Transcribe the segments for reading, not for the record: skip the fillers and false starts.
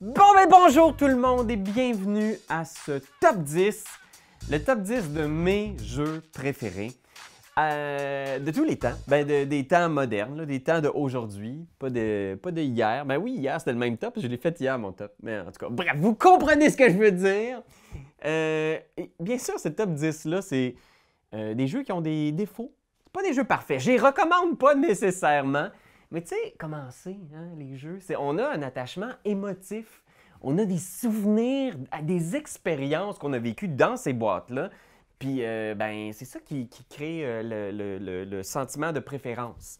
Bonjour tout le monde et bienvenue à ce top 10, le top 10 de mes jeux préférés de tous les temps, des temps modernes, là, des temps d'aujourd'hui, pas de hier. Ben oui, hier c'était le même top, je l'ai fait hier mon top, mais en tout cas, bref, vous comprenez ce que je veux dire. Et bien sûr, ce top 10-là, c'est des jeux qui ont des défauts, c'est pas des jeux parfaits, je les recommande pas nécessairement. Mais tu sais, comment c'est, hein, les jeux? On a un attachement émotif. On a des souvenirs, des expériences qu'on a vécues dans ces boîtes-là. Puis, c'est ça qui crée le sentiment de préférence.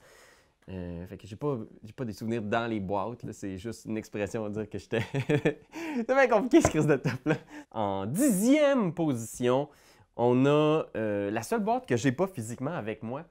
Fait que j'ai pas des souvenirs dans les boîtes, là. C'est juste une expression à dire que j'étais... C'est bien compliqué, ce crise de top-là. En 10e position, on a la seule boîte que j'ai pas physiquement avec moi.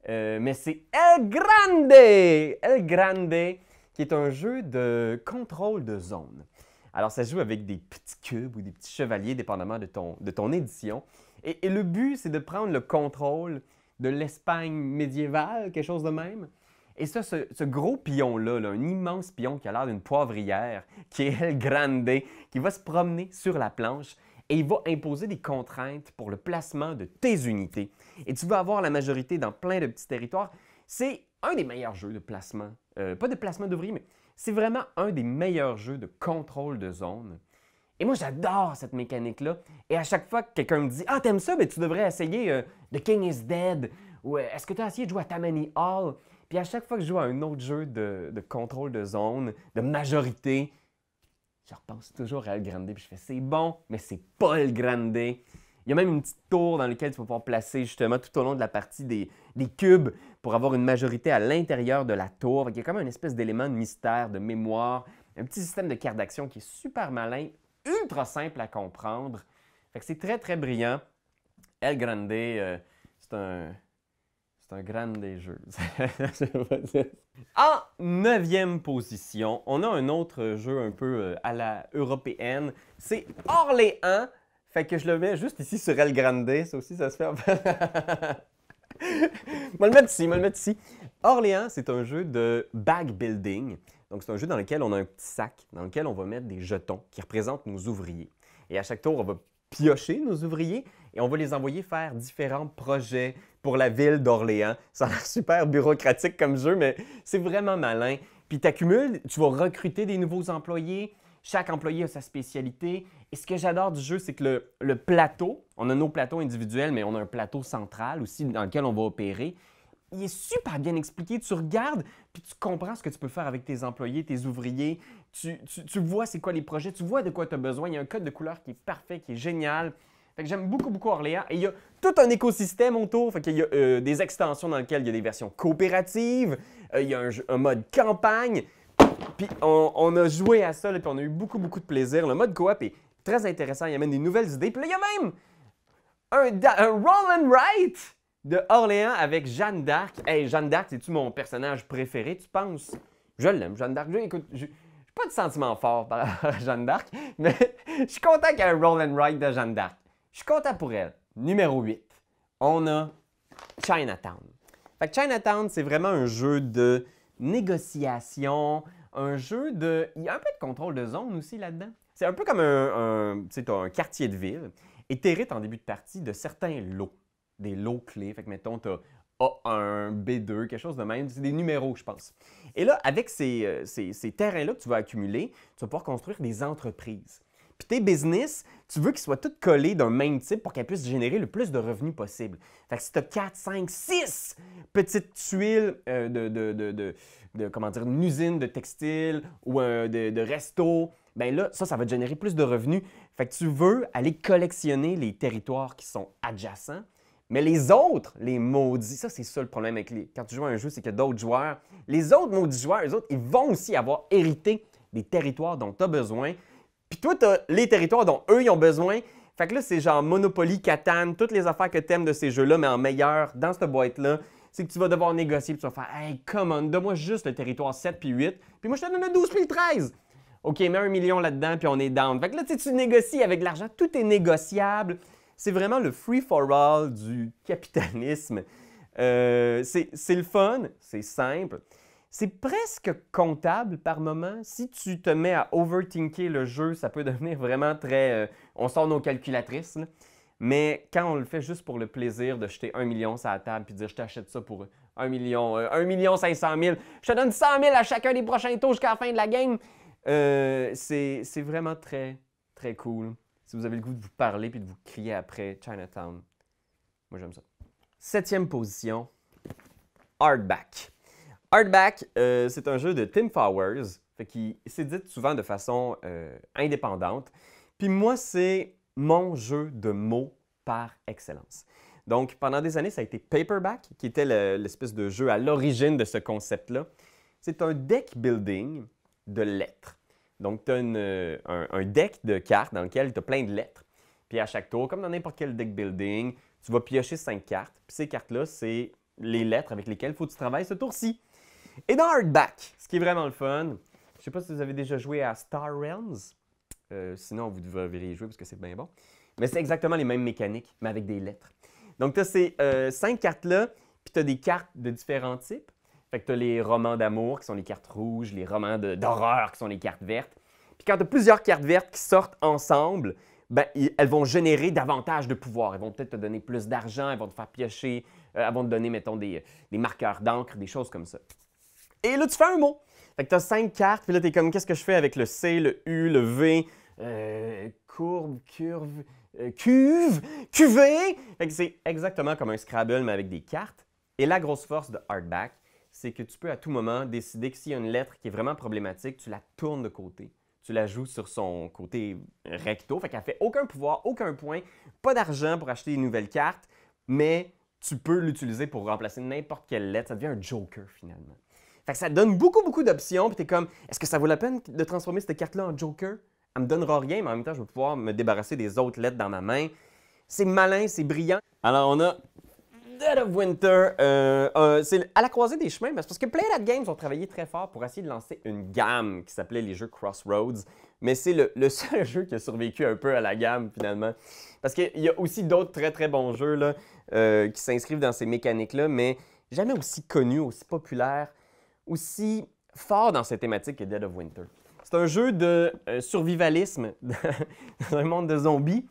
Mais c'est El Grande! El Grande, qui est un jeu de contrôle de zone. Alors, ça joue avec des petits cubes ou des petits chevaliers, dépendamment de ton édition. Et le but, c'est de prendre le contrôle de l'Espagne médiévale, quelque chose de même. Et ça, ce gros pion-là, un immense pion qui a l'air d'une poivrière, qui est El Grande, qui va se promener sur la planche et il va imposer des contraintes pour le placement de tes unités. Et tu vas avoir la majorité dans plein de petits territoires. C'est un des meilleurs jeux de placement, pas de placement d'ouvriers, mais c'est vraiment un des meilleurs jeux de contrôle de zone. Et moi, j'adore cette mécanique-là. Et à chaque fois que quelqu'un me dit « Ah, t'aimes ça? Ben, tu devrais essayer The King is Dead » ou « Est-ce que tu as essayé de jouer à Tammany Hall? » Puis à chaque fois que je joue à un autre jeu de contrôle de zone, de majorité, je repense toujours à El Grande, puis je fais « C'est bon, mais c'est pas El Grande. » Il y a même une petite tour dans laquelle tu vas pouvoir placer justement tout au long de la partie des cubes pour avoir une majorité à l'intérieur de la tour. Il y a comme une espèce d'élément de mystère, de mémoire, un petit système de cartes d'action qui est super malin, ultra simple à comprendre. Fait que c'est très, très brillant. El Grande, c'est un grande jeu. En 9e position, on a un autre jeu un peu à la européenne. C'est Orléans. Fait que je le mets juste ici sur El Grande. Ça aussi, ça se fait. Je vais le mettre ici. Orléans, c'est un jeu de bag building. Donc, c'est un jeu dans lequel on a un petit sac, dans lequel on va mettre des jetons qui représentent nos ouvriers. Et à chaque tour, on va piocher nos ouvriers et on va les envoyer faire différents projets pour la ville d'Orléans. Ça a l'air super bureaucratique comme jeu, mais c'est vraiment malin. Puis tu accumules, tu vas recruter des nouveaux employés. Chaque employé a sa spécialité. Et ce que j'adore du jeu, c'est que le plateau, on a nos plateaux individuels, mais on a un plateau central aussi dans lequel on va opérer. Il est super bien expliqué. Tu regardes, puis tu comprends ce que tu peux faire avec tes employés, tes ouvriers. Tu vois c'est quoi les projets, tu vois de quoi tu as besoin. Il y a un code de couleur qui est parfait, qui est génial. Fait que j'aime beaucoup Orléans. Et il y a tout un écosystème autour. Fait qu'il y a des extensions dans lesquelles il y a des versions coopératives. Il y a un mode campagne. Puis on a joué à ça, là, puis on a eu beaucoup de plaisir. Le mode coop est très intéressant. Il amène des nouvelles idées. Puis là, il y a même un roll and write de Orléans avec Jeanne d'Arc. Hey, Jeanne d'Arc, c'est-tu mon personnage préféré, tu penses? Je l'aime, Jeanne d'Arc. Écoute, j'ai pas de sentiment fort par rapport à Jeanne d'Arc, mais je suis content qu'il y ait un roll and write de Jeanne d'Arc. Je suis content pour elle. Numéro 8, on a Chinatown. Fait que Chinatown, c'est vraiment un jeu de négociation, un jeu de... Il y a un peu de contrôle de zone aussi là-dedans. C'est un peu comme un quartier de ville et tu hérites en début de partie de certains lots, des lots clés. Fait que, mettons, tu as A1, B2, quelque chose de même. C'est des numéros, je pense. Et là, avec ces terrains-là que tu vas accumuler, tu vas pouvoir construire des entreprises. Puis tes business, tu veux qu'ils soient tous collés d'un même type pour qu'elles puissent générer le plus de revenus possible. Fait que si tu as 4, 5, 6 petites tuiles comment dire, une usine de textile ou de resto, bien là, ça va te générer plus de revenus. Fait que tu veux aller collectionner les territoires qui sont adjacents. Mais les autres, les maudits, ça c'est ça le problème quand tu joues à un jeu, c'est que d'autres joueurs, les autres maudits joueurs, eux autres, ils vont aussi avoir hérité des territoires dont tu as besoin. Puis toi, tu as les territoires dont eux, ils ont besoin. Fait que là, c'est genre Monopoly, Catan, toutes les affaires que tu aimes de ces jeux-là, mais en meilleur, dans cette boîte-là, c'est que tu vas devoir négocier, puis tu vas faire « Hey, come on, donne-moi juste le territoire 7 puis 8, puis moi, je te donne le 12 puis le 13! » OK, mets 1 million là-dedans, puis on est down. Fait que là, tu négocies avec l'argent, tout est négociable. C'est vraiment le free-for-all du capitalisme. C'est le fun, c'est simple. C'est presque comptable par moment. Si tu te mets à overthinker le jeu, ça peut devenir vraiment très... on sort nos calculatrices, là. Mais quand on le fait juste pour le plaisir de jeter 1 million sur la table puis de dire je t'achète ça pour 1 million, 1 million 500 000, je te donne 100 000 à chacun des prochains tours jusqu'à la fin de la game, c'est vraiment très, très cool. Si vous avez le goût de vous parler puis de vous crier après Chinatown, moi j'aime ça. 7e position, Hardback. Hardback, c'est un jeu de Tim Fowers, qui s'édite souvent de façon indépendante. Puis moi, c'est mon jeu de mots par excellence. Donc, pendant des années, ça a été Paperback, qui était l'espèce de jeu à l'origine de ce concept-là. C'est un deck building de lettres. Donc, tu as un deck de cartes dans lequel tu as plein de lettres. Puis à chaque tour, comme dans n'importe quel deck building, tu vas piocher 5 cartes. Puis ces cartes-là, c'est les lettres avec lesquelles il faut que tu travailles ce tour-ci. Et dans Hardback, ce qui est vraiment le fun, je ne sais pas si vous avez déjà joué à Star Realms. Sinon, vous devriez y jouer parce que c'est bien bon. Mais c'est exactement les mêmes mécaniques, mais avec des lettres. Donc, tu as ces 5 cartes-là, puis tu as des cartes de différents types. Fait que tu as les romans d'amour, qui sont les cartes rouges, les romans d'horreur, qui sont les cartes vertes. Puis quand tu as plusieurs cartes vertes qui sortent ensemble, ben, elles vont générer davantage de pouvoir. Elles vont peut-être te donner plus d'argent, elles vont te faire piocher, elles vont te donner, mettons, des marqueurs d'encre, des choses comme ça. Et là, tu fais un mot. Fait que tu as 5 cartes, puis là, tu es comme, qu'est-ce que je fais avec le C, le U, le V, courbe, curve, cuve, cuvée. Fait que c'est exactement comme un Scrabble, mais avec des cartes. Et la grosse force de Hardback, c'est que tu peux à tout moment décider que s'il y a une lettre qui est vraiment problématique, tu la tournes de côté. Tu la joues sur son côté recto, fait qu'elle ne fait aucun pouvoir, aucun point, pas d'argent pour acheter une nouvelle carte, mais tu peux l'utiliser pour remplacer n'importe quelle lettre. Ça devient un joker, finalement. Fait que ça te donne beaucoup, beaucoup d'options, puis tu es comme, est-ce que ça vaut la peine de transformer cette carte-là en joker? Elle me donnera rien, mais en même temps, je vais pouvoir me débarrasser des autres lettres dans ma main. C'est malin, c'est brillant. Alors, on a Dead of Winter. C'est à la croisée des chemins, parce que Playdead Games ont travaillé très fort pour essayer de lancer une gamme qui s'appelait les jeux Crossroads, mais c'est le seul jeu qui a survécu un peu à la gamme, finalement. Parce qu'il y a aussi d'autres très, très bons jeux là, qui s'inscrivent dans ces mécaniques-là, mais jamais aussi connus, aussi populaires, aussi forts dans cette thématique que Dead of Winter. C'est un jeu de survivalisme dans un monde de zombies.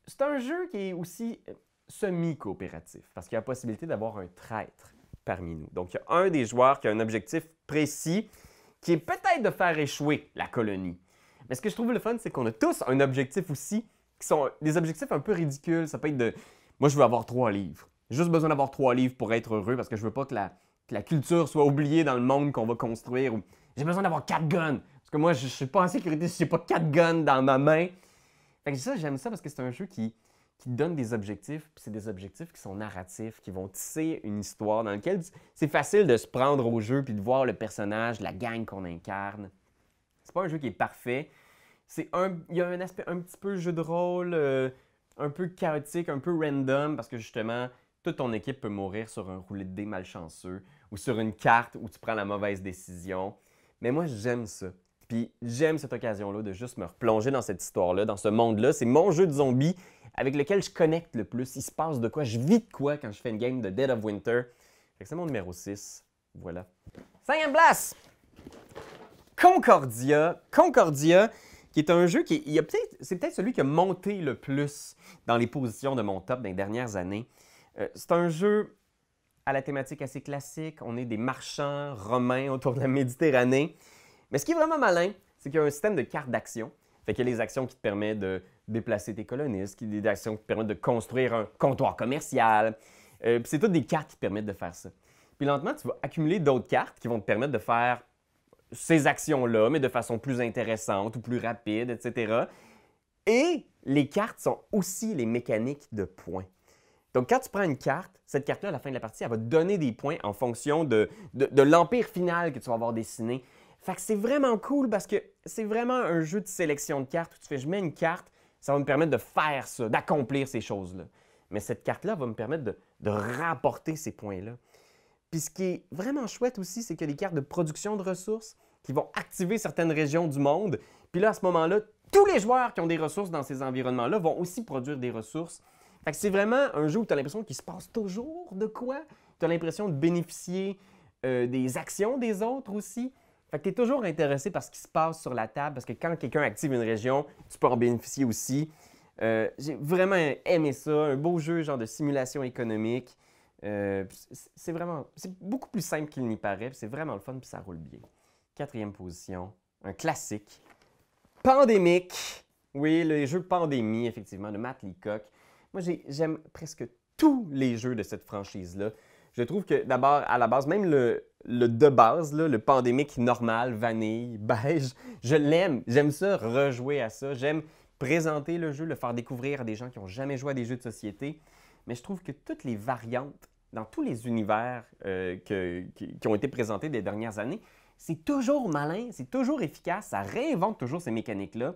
C'est un jeu qui est aussi semi-coopératif, parce qu'il y a la possibilité d'avoir un traître parmi nous. Donc, il y a un des joueurs qui a un objectif précis, qui est peut-être de faire échouer la colonie. Mais ce que je trouve le fun, c'est qu'on a tous un objectif aussi, qui sont des objectifs un peu ridicules. Ça peut être de « moi, je veux avoir 3 livres. J'ai juste besoin d'avoir 3 livres pour être heureux, parce que je veux pas que la culture soit oubliée dans le monde qu'on va construire. » Ou « j'ai besoin d'avoir 4 guns. Parce que moi, je ne suis pas en sécurité si j'ai pas 4 guns dans ma main. » Fait que ça, j'aime ça parce que c'est un jeu qui donne des objectifs, puis c'est des objectifs qui sont narratifs, qui vont tisser une histoire dans laquelle c'est facile de se prendre au jeu puis de voir le personnage, la gang qu'on incarne. C'est pas un jeu qui est parfait. Il y a un aspect un petit peu jeu de rôle, un peu chaotique, un peu random, parce que justement, toute ton équipe peut mourir sur un roulet de dés malchanceux ou sur une carte où tu prends la mauvaise décision. Mais moi, j'aime ça. Puis j'aime cette occasion-là de juste me replonger dans cette histoire-là, dans ce monde-là. C'est mon jeu de zombies avec lequel je connecte le plus. Il se passe de quoi, je vis de quoi quand je fais une game de Dead of Winter. Fait que c'est mon numéro 6. Voilà. 5e place! Concordia. Concordia, qui est un jeu c'est peut-être celui qui a monté le plus dans les positions de mon top dans les dernières années. C'est un jeu à la thématique assez classique. On est des marchands romains autour de la Méditerranée. Mais ce qui est vraiment malin, c'est qu'il y a un système de cartes d'action. Fait qu'il y a les actions qui te permettent de déplacer tes colonistes, des actions qui te permettent de construire un comptoir commercial. Puis c'est toutes des cartes qui te permettent de faire ça. Puis lentement, tu vas accumuler d'autres cartes qui vont te permettre de faire ces actions-là, mais de façon plus intéressante ou plus rapide, etc. Et les cartes sont aussi les mécaniques de points. Donc, quand tu prends une carte, cette carte-là, à la fin de la partie, elle va te donner des points en fonction de l'empire final que tu vas avoir dessiné. Fait que c'est vraiment cool parce que c'est vraiment un jeu de sélection de cartes où tu fais, je mets une carte, ça va me permettre de faire ça, d'accomplir ces choses-là. Mais cette carte-là va me permettre de rapporter ces points-là. Puis ce qui est vraiment chouette aussi, c'est qu'il y a des cartes de production de ressources qui vont activer certaines régions du monde. Puis là, à ce moment-là, tous les joueurs qui ont des ressources dans ces environnements-là vont aussi produire des ressources. Fait que c'est vraiment un jeu où tu as l'impression qu'il se passe toujours de quoi. Tu as l'impression de bénéficier des actions des autres aussi. Fait que tu es toujours intéressé par ce qui se passe sur la table, parce que quand quelqu'un active une région, tu peux en bénéficier aussi. J'ai vraiment aimé ça, un beau jeu genre de simulation économique. C'est beaucoup plus simple qu'il n'y paraît, c'est vraiment le fun, puis ça roule bien. 4e position, un classique, Pandémique. Oui, le jeu Pandémie, effectivement, de Matt Leacock. Moi, j'aime presque tous les jeux de cette franchise-là. Je trouve que d'abord, à la base, même le de base, là, le Pandémique normal, vanille, beige, je l'aime. J'aime ça, rejouer à ça. J'aime présenter le jeu, le faire découvrir à des gens qui n'ont jamais joué à des jeux de société. Mais je trouve que toutes les variantes dans tous les univers qui ont été présentés des dernières années, c'est toujours malin, c'est toujours efficace, ça réinvente toujours ces mécaniques-là.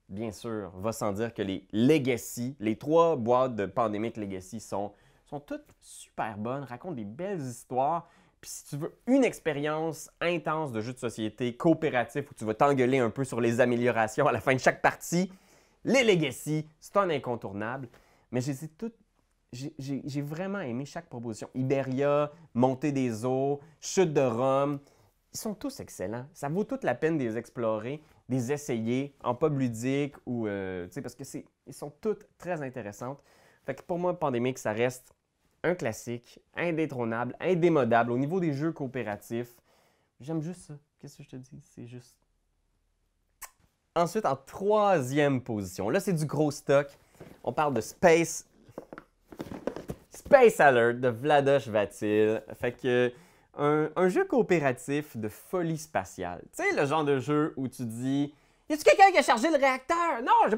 Bien sûr, va sans dire que les Legacy, les 3 boîtes de Pandémique Legacy sont toutes super bonnes, racontent des belles histoires. Puis si tu veux une expérience intense de jeu de société coopératif où tu vas t'engueuler un peu sur les améliorations à la fin de chaque partie, les Legacy, c'est un incontournable. Mais j'ai vraiment aimé chaque proposition. Iberia, Montée des eaux, Chute de Rome, ils sont tous excellents. Ça vaut toute la peine de les explorer, de les essayer en pub ludique ou, parce que ils sont toutes très intéressantes. Fait que pour moi, Pandémique, ça reste un classique, indétrônable, indémodable au niveau des jeux coopératifs. J'aime juste ça. Qu'est-ce que je te dis? C'est juste... Ensuite, en 3e position, là, c'est du gros stock. On parle de Space Alert de Vlados Vatil. Fait que un jeu coopératif de folie spatiale. Tu sais, le genre de jeu où tu dis... Y a-tu quelqu'un qui a chargé le réacteur? Non, j'ai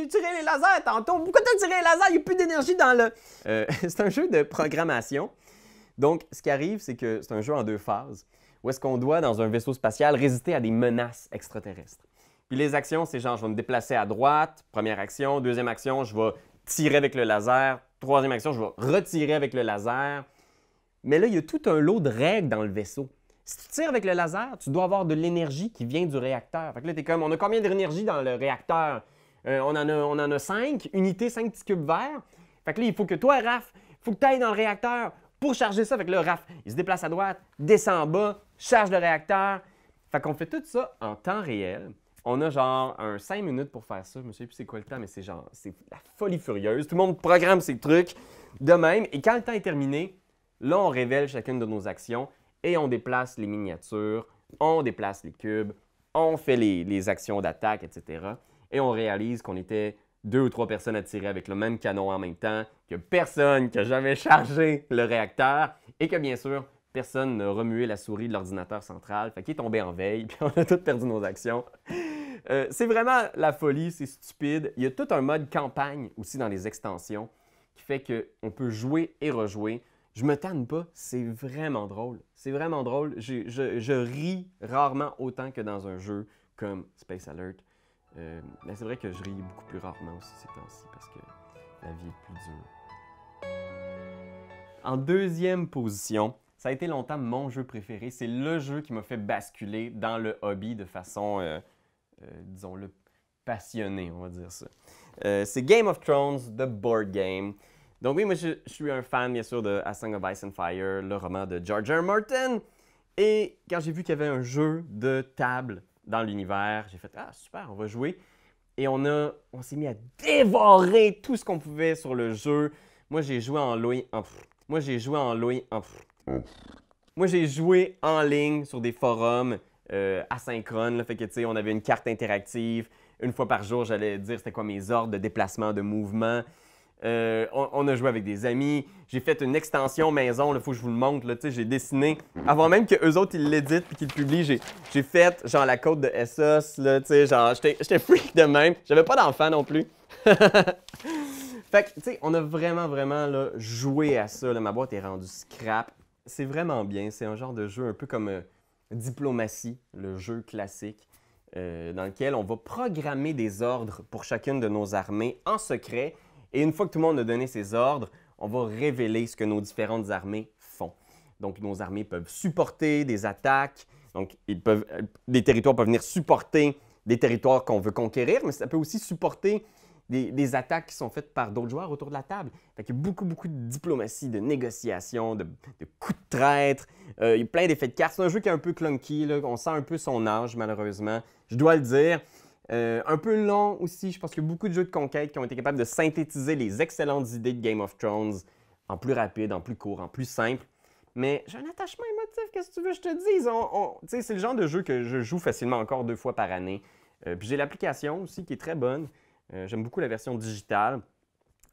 tiré les lasers tantôt. Pourquoi t'as tiré les lasers? Il n'y a plus d'énergie dans le... c'est un jeu de programmation. Donc, ce qui arrive, c'est que c'est un jeu en 2 phases, où est-ce qu'on doit, dans un vaisseau spatial, résister à des menaces extraterrestres. Puis les actions, c'est genre, je vais me déplacer à droite, première action. Deuxième action, je vais tirer avec le laser. Troisième action, je vais retirer avec le laser. Mais là, il y a tout un lot de règles dans le vaisseau. Si tu tires avec le laser, tu dois avoir de l'énergie qui vient du réacteur. Fait que là, t'es comme, on a combien d'énergie dans le réacteur? On en a 5 unités, 5 petits cubes verts. Fait que là, il faut que toi, Raph, il faut que tu ailles dans le réacteur pour charger ça. Fait que là, Raph, il se déplace à droite, descend en bas, charge le réacteur. Fait qu'on fait tout ça en temps réel. On a genre 5 minutes pour faire ça. Je me souviens plus c'est quoi le temps, mais c'est la folie furieuse. Tout le monde programme ses trucs de même. Et quand le temps est terminé, là, on révèle chacune de nos actions. Et on déplace les miniatures, on déplace les cubes, on fait les actions d'attaque, etc. Et on réalise qu'on était 2 ou 3 personnes à tirer avec le même canon en même temps, que personne n'a jamais chargé le réacteur et que, bien sûr, personne n'a remué la souris de l'ordinateur central. Fait qu'il est tombé en veille, puis on a tous perdu nos actions. C'est vraiment la folie, c'est stupide. Il y a tout un mode campagne aussi dans les extensions qui fait qu'on peut jouer et rejouer. Je me tanne pas, c'est vraiment drôle. C'est vraiment drôle. Je ris rarement autant que dans un jeu comme Space Alert. Mais c'est vrai que je ris beaucoup plus rarement aussi ces temps-ci parce que la vie est plus dure. En 2e position, ça a été longtemps mon jeu préféré. C'est le jeu qui m'a fait basculer dans le hobby de façon, disons-le, passionnée, on va dire ça. C'est Game of Thrones, The Board Game. Donc oui, moi je suis un fan bien sûr de A Song of Ice and Fire, le roman de George R. R. Martin. Et quand j'ai vu qu'il y avait un jeu de table dans l'univers, j'ai fait « Ah super, on va jouer ». Et on s'est mis à dévorer tout ce qu'on pouvait sur le jeu. Moi j'ai joué en ligne sur des forums asynchrones. Là, fait que tu sais, on avait une carte interactive. Une fois par jour, j'allais dire c'était quoi mes ordres de déplacement, de mouvement. On a joué avec des amis. J'ai fait une extension maison, il faut que je vous le montre. J'ai dessiné, avant même qu'eux autres ils l'éditent et qu'ils le publient, j'ai fait genre la côte de Essos. J'étais freak de même. J'avais pas d'enfant non plus. Fait que, tu sais, on a vraiment là, joué à ça. Là. Ma boîte est rendue scrap. C'est vraiment bien. C'est un genre de jeu un peu comme Diplomatie, le jeu classique, dans lequel on va programmer des ordres pour chacune de nos armées en secret. Et une fois que tout le monde a donné ses ordres, on va révéler ce que nos différentes armées font. Donc, nos armées peuvent supporter des attaques. Donc, des territoires peuvent venir supporter des territoires qu'on veut conquérir, mais ça peut aussi supporter des attaques qui sont faites par d'autres joueurs autour de la table. Fait qu'il y a beaucoup, beaucoup de diplomatie, de négociation, de coups de traître. Il y a plein d'effets de cartes. C'est un jeu qui est un peu clunky, là. On sent un peu son âge, malheureusement. Je dois le dire. Un peu long aussi. Je pense qu'il y a beaucoup de jeux de conquête qui ont été capables de synthétiser les excellentes idées de Game of Thrones en plus rapide, en plus court, en plus simple. Mais j'ai un attachement émotif, qu'est-ce que tu veux que je te dise? C'est le genre de jeu que je joue facilement encore 2 fois par année. Puis j'ai l'application aussi qui est très bonne. J'aime beaucoup la version digitale.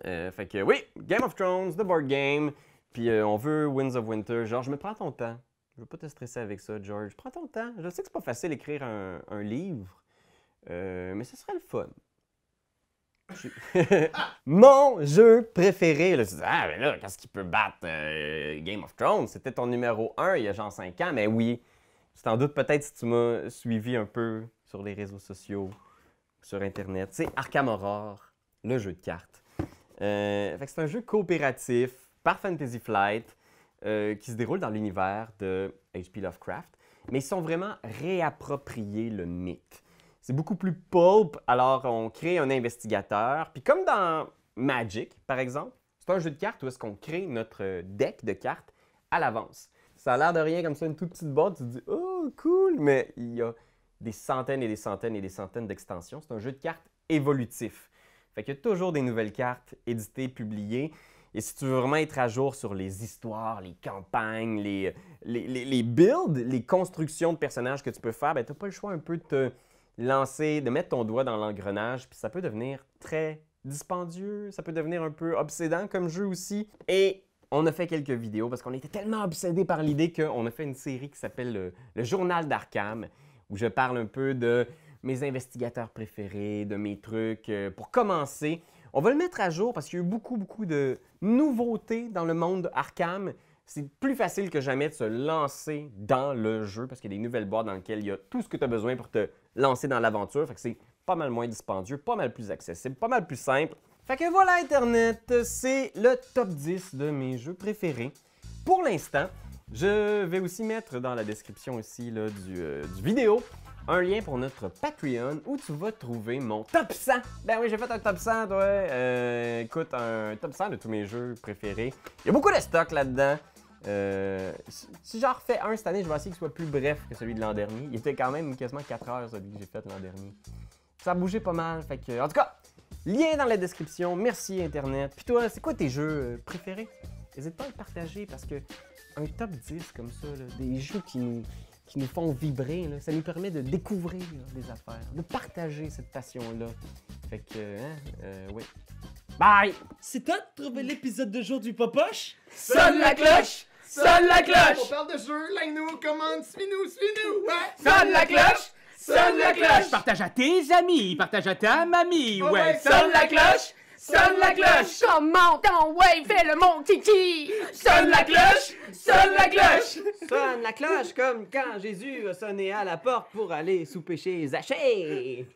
Fait que oui, Game of Thrones, The Board Game. Puis on veut Winds of Winter. George, mais prends ton temps. Je veux pas te stresser avec ça, George. Prends ton temps. Je sais que c'est pas facile d'écrire un livre, mais ce serait le fun. Mon jeu préféré, là, tu dis, ah, mais là, qu'est-ce qui peut battre Game of Thrones? C'était ton numéro 1 il y a genre 5 ans, mais oui. Tu t'en doutes peut-être si tu m'as suivi un peu sur les réseaux sociaux, sur Internet. C'est Arkham Horror, le jeu de cartes. Fait que c'est un jeu coopératif par Fantasy Flight qui se déroule dans l'univers de H.P. Lovecraft, mais ils sont vraiment réappropriés le mythe. C'est beaucoup plus pulp, alors on crée un investigateur. Puis comme dans Magic, par exemple, c'est un jeu de cartes où est-ce qu'on crée notre deck de cartes à l'avance. Ça a l'air de rien comme ça, une toute petite boîte, tu te dis « Oh, cool! » Mais il y a des centaines et des centaines et des centaines d'extensions. C'est un jeu de cartes évolutif. Fait qu'il y a toujours des nouvelles cartes éditées, publiées. Et si tu veux vraiment être à jour sur les histoires, les campagnes, les builds, les constructions de personnages que tu peux faire, ben tu n'as pas le choix un peu de te lancer, de mettre ton doigt dans l'engrenage, puis ça peut devenir très dispendieux, ça peut devenir un peu obsédant comme jeu aussi. Et on a fait quelques vidéos parce qu'on était tellement obsédés par l'idée qu'on a fait une série qui s'appelle le Journal d'Arkham, où je parle un peu de mes investigateurs préférés, de mes trucs. Pour commencer, on va le mettre à jour parce qu'il y a eu beaucoup, beaucoup de nouveautés dans le monde Arkham. C'est plus facile que jamais de se lancer dans le jeu parce qu'il y a des nouvelles boîtes dans lesquelles il y a tout ce que tu as besoin pour te lancer dans l'aventure. Fait que c'est pas mal moins dispendieux, pas mal plus accessible, pas mal plus simple. Fait que voilà Internet, c'est le top 10 de mes jeux préférés. Pour l'instant, je vais aussi mettre dans la description aussi là, du vidéo un lien pour notre Patreon où tu vas trouver mon top 100. Ben oui, j'ai fait un top 100, toi. Écoute, un top 100 de tous mes jeux préférés. Il y a beaucoup de stock là-dedans. Si j'en refais un cette année, je vais essayer qu'il soit plus bref que celui de l'an dernier. Il était quand même quasiment 4 heures, celui que j'ai fait l'an dernier. Ça a bougé pas mal, fait que... En tout cas, lien dans la description. Merci Internet. Puis toi, c'est quoi tes jeux préférés? N'hésite pas à le partager parce que un top 10 comme ça, là, des jeux qui nous font vibrer, là, ça nous permet de découvrir des affaires, de partager cette passion-là. Fait que, oui. Bye! C'est toi de trouver l'épisode de jour du Popoche? Sonne la cloche! Sonne la cloche! On parle de jeu, like-nous, commande, suis-nous, ouais! Sonne la cloche! Sonne la cloche! Partage à tes amis, partage à ta mamie, Oh, ouais! ouais, Sonne la cloche! Sonne la cloche! Comment ton ouais, fais-le mon kiki! Sonne la cloche! Sonne la cloche! Sonne la cloche comme quand Jésus a sonné à la porte pour aller souper chez Zachée!